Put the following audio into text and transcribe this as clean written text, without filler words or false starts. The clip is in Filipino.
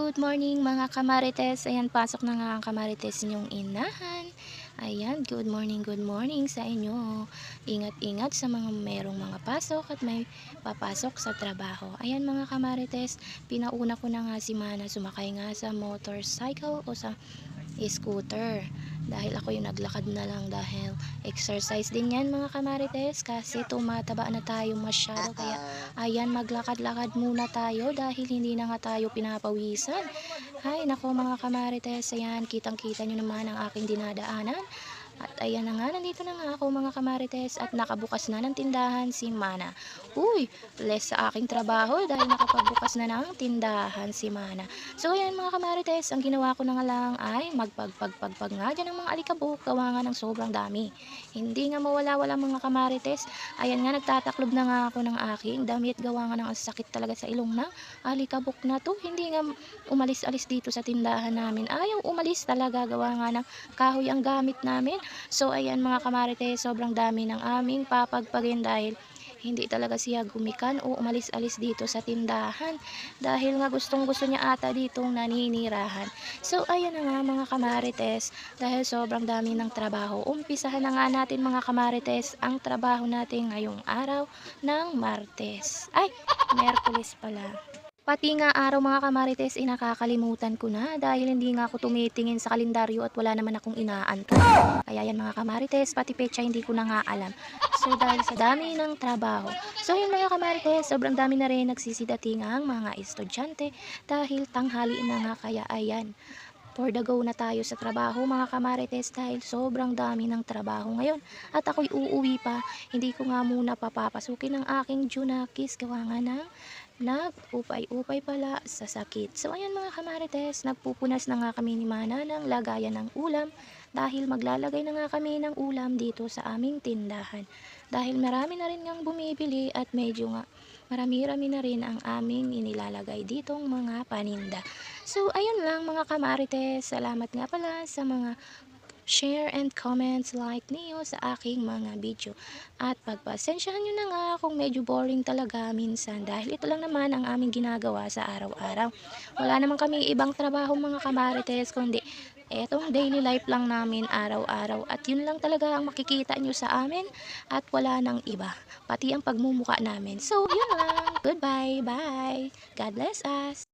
Good morning mga kamarites. Ayan, pasok na nga ang kamarites ninyong inahan. Ayan, good morning sa inyo. Ingat-ingat sa mga merong mga pasok at may papasok sa trabaho. Ayan mga kamarites, pinauna ko na nga si Mana sumakay nga sa motorcycle o sa scooter. Dahil ako yung naglakad na lang dahil exercise din yan mga kamarites kasi tumataba na tayo masyado. Kaya ayan, maglakad-lakad muna tayo dahil hindi na nga tayo pinapawisan. Hay nako mga kamarites, ayan, kitang-kita nyo naman ang aking dinadaanan. At ayan na nga, nandito na nga ako mga kamarites at nakabukas na ng tindahan si Mana. Uy, less sa aking trabaho dahil nakapagbukas na ng tindahan si Mana. So ayan mga kamarites, ang ginawa ko na nga lang ay magpagpagpagpag nga dyan ng mga alikabok, gawa nga ng sobrang dami. Hindi nga mawala-wala mga kamarites. Ayan nga, nagtataklob na nga ako ng aking damit, gawa nga ng sakit talaga sa ilong na alikabok na to. Hindi nga umalis-alis dito sa tindahan namin. Ayaw umalis talaga, gawa nga ng kahoy ang gamit namin. So ayan mga kamarites, sobrang dami ng aming papagpagin dahil hindi talaga siya gumikan o umalis-alis dito sa tindahan dahil nga gustong-gusto niya ata ditong naninirahan. So ayan na nga mga kamarites, dahil sobrang dami ng trabaho, umpisahan na nga natin mga kamarites ang trabaho natin ngayong araw ng Martes. Ay, Merkulis pala. Pati nga araw mga kamarites, nakakalimutan ko na dahil hindi nga ako tumitingin sa kalendaryo at wala naman akong inaantay. Kaya yan mga kamarites, pati petsa hindi ko na nga alam. So dahil sa dami ng trabaho. So yun mga kamarites, sobrang dami na rin nagsisidating ang mga estudyante dahil tanghali na nga, kaya ayan. For the go na tayo sa trabaho mga kamarites dahil sobrang dami ng trabaho ngayon. At ako'y uuwi pa, hindi ko nga muna papapasukin ang aking Junakis gawa nga ng nag-upay-upay pala sa sakit. So ayan mga kamarites, nagpupunas na nga kami ni Mana ng lagayan ng ulam dahil maglalagay na nga kami ng ulam dito sa aming tindahan. Dahil marami na rin ngang bumibili at medyo nga marami-rami na rin ang aming inilalagay ditong mga paninda. So ayun lang mga kamarites, salamat nga pala sa mga share and comments, like niyo sa aking mga video. At pagpasensyahan nyo na nga kung medyo boring talaga minsan dahil ito lang naman ang aming ginagawa sa araw-araw. Wala naman kami ibang trabaho mga kamarites kundi etong daily life lang namin araw-araw. At yun lang talaga ang makikita nyo sa amin at wala nang iba. Pati ang pagmumuka namin. So yun lang. Goodbye. Bye. God bless us.